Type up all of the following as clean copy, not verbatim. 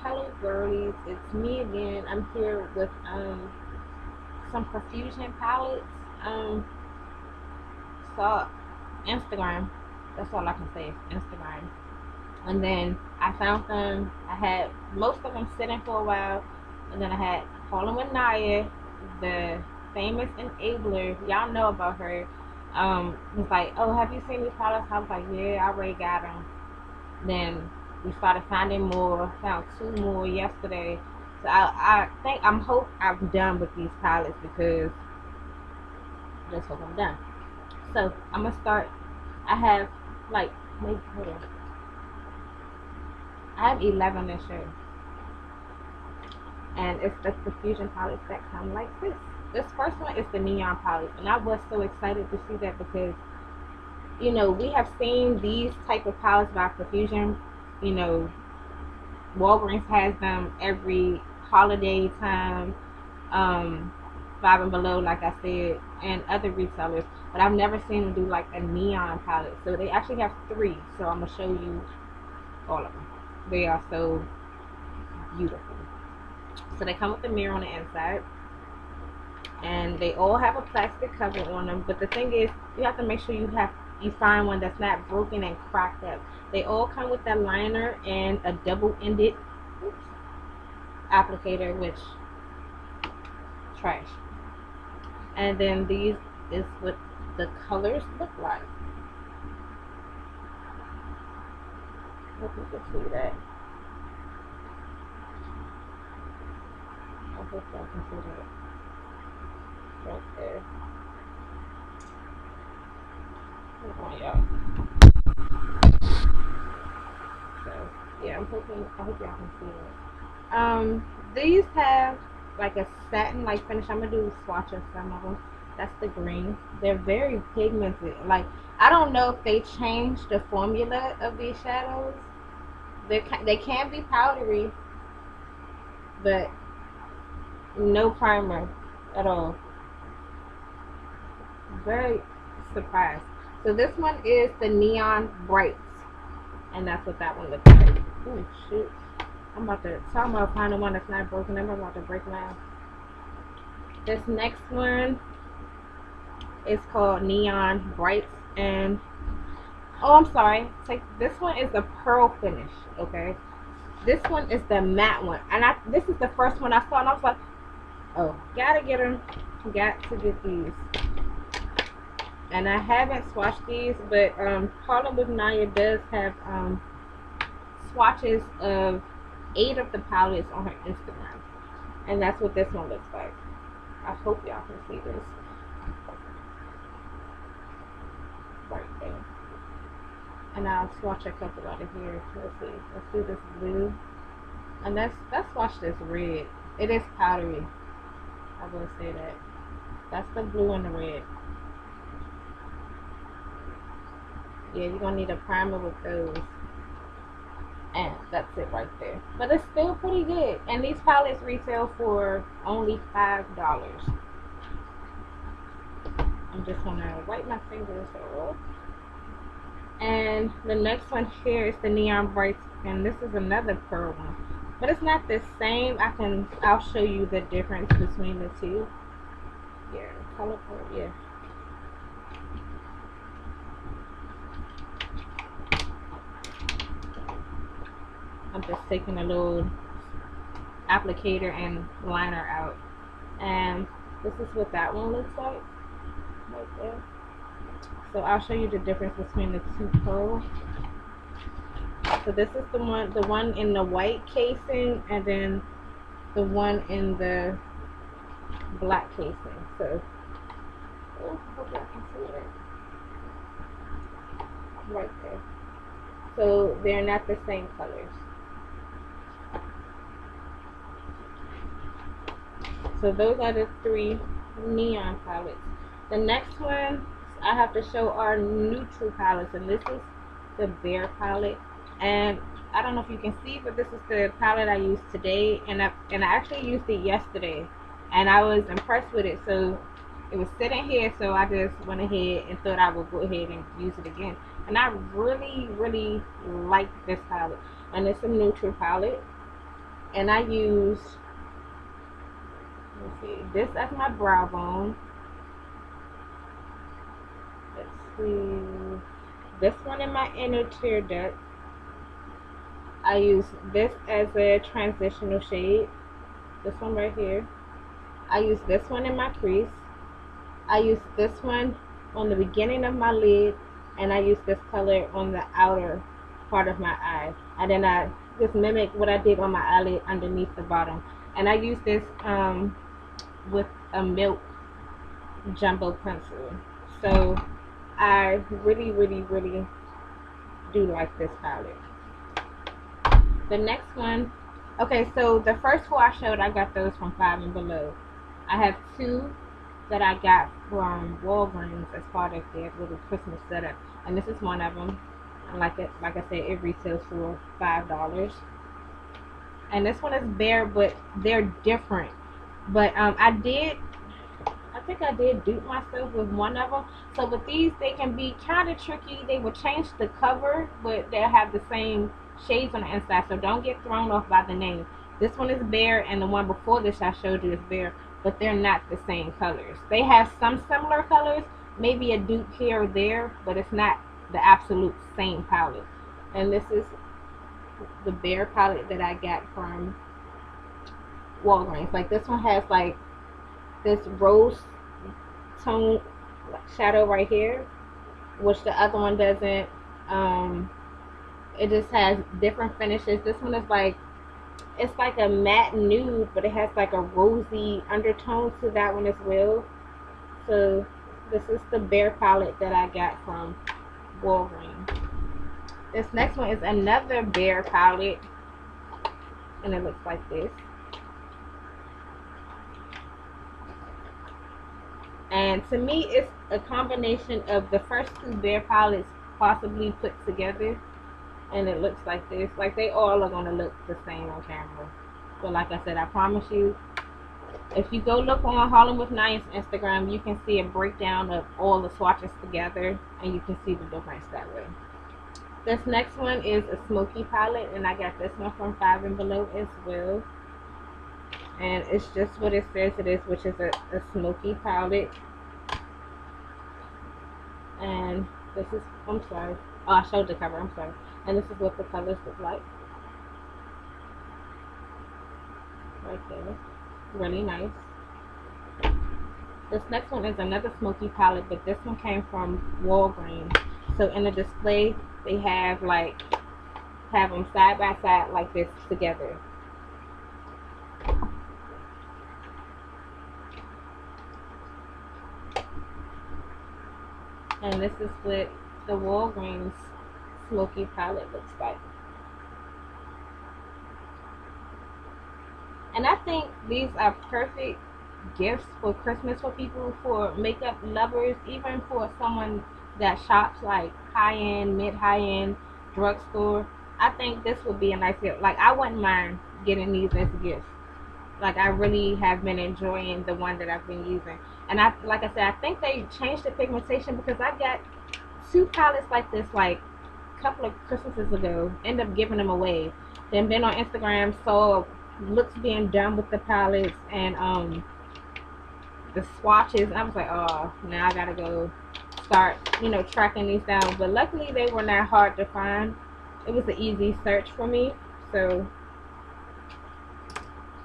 Hello girlies, it's me again. I'm here with some Profussion palettes. Um saw Instagram. That's all I can say is Instagram. And then I found them. I had most of them sitting for a while, and then I had Falling with Naya, the famous enabler. Y'all know about her. Was like, oh, have you seen these palettes? I was like, yeah, I already got them. Then we started finding more. Found two more yesterday. So I think I'm done with these palettes because I just hope I'm done. So I'm gonna start. I have like maybe hold on. I have 11 this year, and it's the Fusion palettes that come like this. This first one is the neon palette, and I was so excited to see that because we have seen these type of palettes by Profusion. You know, Walgreens has them every holiday time, Five and Below, like I said, and other retailers. But I've never seen them do like a neon palette. So they actually have three. So I'm gonna show you all of them. They are so beautiful. So they come with a mirror on the inside, and they all have a plastic cover on them. But the thing is, you have to make sure you find one that's not broken and cracked up. They all come with that liner and a double-ended applicator, which trash. And then these is what the colors look like. Hope you can see that. I hope y'all can see that right there. Hold on, y'all. So yeah, I hope y'all can see it. These have like a satin like finish. I'm gonna do swatches some of them. That's the green. They're very pigmented. Like I don't know if they changed the formula of these shadows. They can be powdery, but no primer at all. Very surprised. So this one is the Neon Brights, and that's what that one looks like. Oh shoot! I'm about to talk about finding one that's not broken. I'm about to break now. This next one is called Neon Brights, and oh, I'm sorry. Take this one is the pearl finish. Okay, this one is the matte one, and this is the first one I saw, and I was like, oh, gotta get them. Got to get these. And I haven't swatched these, but Harlem with Naya does have swatches of 8 of the palettes on her Instagram, and that's what this one looks like. I hope y'all can see this right there. And I'll swatch a couple out of here. Let's see. Let's do this blue, and let's swatch this red. It is powdery. I will say that. That's the blue and the red. Yeah, you're gonna need a primer with those. And that's it right there. But it's still pretty good. And these palettes retail for only $5. I'm just gonna wipe my fingers off. And the next one here is the Neon Brights, and this is another pearl one. But it's not the same. I'll show you the difference between the two. Yeah, color pearl, yeah. I'm just taking a little applicator and liner out. And this is what that one looks like. Right there. So I'll show you the difference between the two pearls. So this is the one in the white casing, and then the one in the black casing. So oh, hope y'all can see it right there. So they're not the same colors. So those are the 3 neon palettes. The next one I have to show are neutral palettes, and this is the Bear palette. And I don't know if you can see, but this is the palette I used today, and I actually used it yesterday, and I was impressed with it. So it was sitting here, so I just went ahead and thought I would go ahead and use it again. And I really like this palette, and it's a neutral palette. And I use, let's see, this as my brow bone. Let's see, this one in my inner tear duct. I use this as a transitional shade. This one right here. I use this one in my crease. I use this one on the beginning of my lid, and I use this color on the outer part of my eye. And then I just mimic what I did on my eyelid underneath the bottom. And I use this with a milk jumbo pencil. So I really, really, really do like this palette. The next one, okay, so the first four I showed, I got those from Five and Below. I have two that I got from Walgreens as part of their little Christmas setup, and this is one of them. And like I said, it retails for $5. And this one is bare, but they're different. But I think I did dupe myself with one of them. So with these, they can be kind of tricky. They will change the cover, but they'll have the same shades on the inside. So don't get thrown off by the name. This one is bare, and the one before this I showed you is bare, but they're not the same colors. They have some similar colors, maybe a dupe here or there, but it's not the absolute same palette. And this is the bare palette that I got from Walgreens. Like this one has like this rose tone shadow right here, which the other one doesn't. It just has different finishes. This one is like, it's like a matte nude, but it has like a rosy undertone to that one as well. So this is the bare palette that I got from Walgreens. This next one is another bare palette, and it looks like this. And to me, it's a combination of the first two bare palettes possibly put together. And it looks like this. Like they all are going to look the same on camera. But like I said, I promise you, if you go look on Harlem with Nice Instagram, you can see a breakdown of all the swatches together. And you can see the difference that way. This next one is a smoky palette. And I got this one from Five and Below as well. And it's just what it says it is, which is a smoky palette. And this is, I'm sorry. Oh, I showed the cover, I'm sorry. And this is what the colors look like. Right there. Really nice. This next one is another smoky palette, but this one came from Walgreens. So in the display, they have them side by side like this together. And this is what the Walgreens smoky palette looks like. And I think these are perfect gifts for Christmas for people, for makeup lovers, even for someone that shops like high-end, mid-high-end drugstore. I think this would be a nice gift. Like, I wouldn't mind getting these as gifts. Like, I really have been enjoying the one that I've been using. And like I said, I think they changed the pigmentation, because I got two palettes like this like a couple of Christmases ago. End up giving them away. Then been on Instagram, saw looks being done with the palettes and the swatches. I was like, oh, now I gotta go start, tracking these down. But luckily they were not hard to find. It was an easy search for me. So,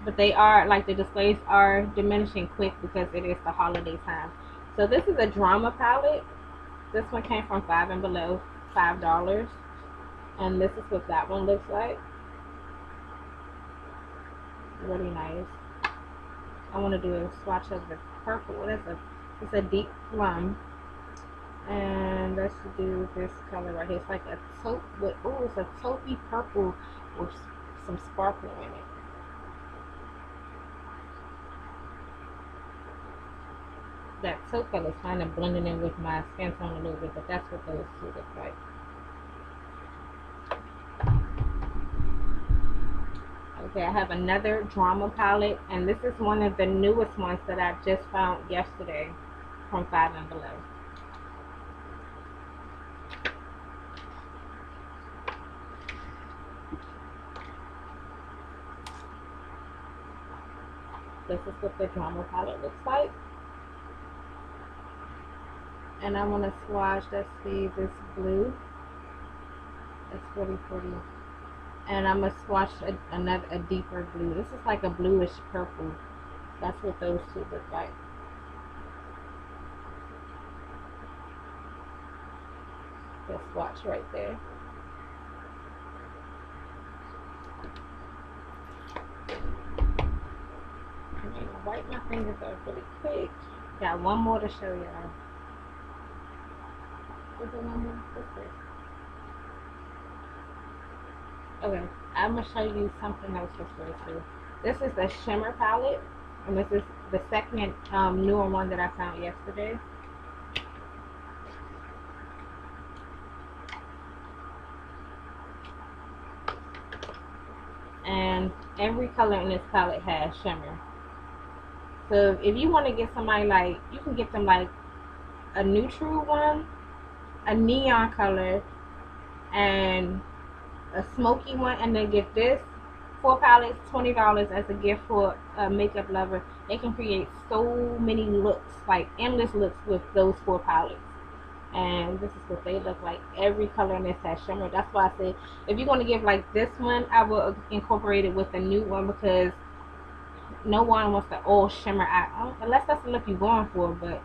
but they are, like, the displays are diminishing quick because it is the holiday time. So this is a drama palette. This one came from Five and Below, $5. And this is what that one looks like. Really nice. I want to do a swatch of the purple. It's a deep plum. And let's do this color right here. It's like a taupe with, it's a taupey purple with some sparkle in it. That taupe color is kind of blending in with my skin tone a little bit, but that's what those two look like. Okay, I have another drama palette, and this is one of the newest ones that I just found yesterday from Five and Below. This is what the drama palette looks like. And I want to swatch, let's see, this blue. It's really pretty. And I'm going to swatch a deeper blue. This is like a bluish purple. That's what those two look like. The swatch right there. I'm going to wipe my fingers off really quick. Got one more to show y'all. Is there one more? What's this? Okay, I'm going to show you something else that's really cool. This is the shimmer palette. And this is the second newer one that I found yesterday. And every color in this palette has shimmer. So if you want to get somebody like, you can get them like a neutral one, a neon color, and a smoky one, and then get this 4 palettes, $20 as a gift for a makeup lover. They can create so many looks, like endless looks with those 4 palettes. And this is what they look like. Every color in this has shimmer. That's why I said if you're going to give like this one, I will incorporate it with a nude one, because no one wants to all shimmer out, unless that's the look you're going for. But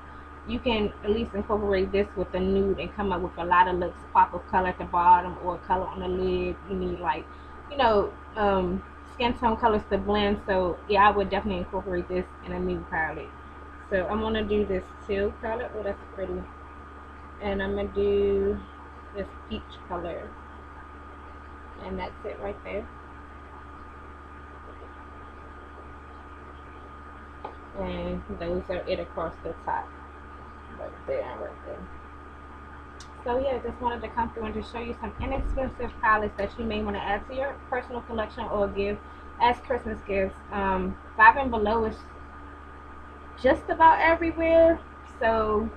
you can at least incorporate this with a nude and come up with a lot of looks. Pop of color at the bottom or color on the lid. You need, like, you know, skin tone colors to blend. So yeah, I would definitely incorporate this in a nude palette. So I'm gonna do this teal color. Oh, that's pretty. And I'm gonna do this peach color, and that's it right there. And those are it across the top, right there and right there. So yeah, just wanted to come through and just show you some inexpensive palettes that you may want to add to your personal collection or give as Christmas gifts. 5 and below is just about everywhere, so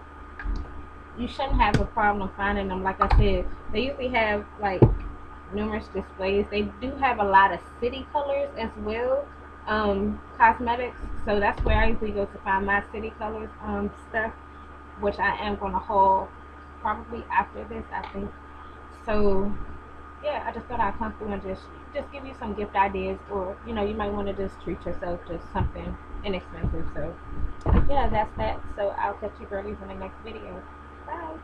you shouldn't have a problem finding them. Like I said, they usually have like numerous displays. They do have a lot of city colors as well, cosmetics. So that's where I usually go to find my city colors stuff, which I am going to haul probably after this, I think. So yeah, I just thought I'd come through and just give you some gift ideas, or you know, you might want to just treat yourself to something inexpensive. So yeah, that's that. So I'll catch you girlies in the next video. Bye.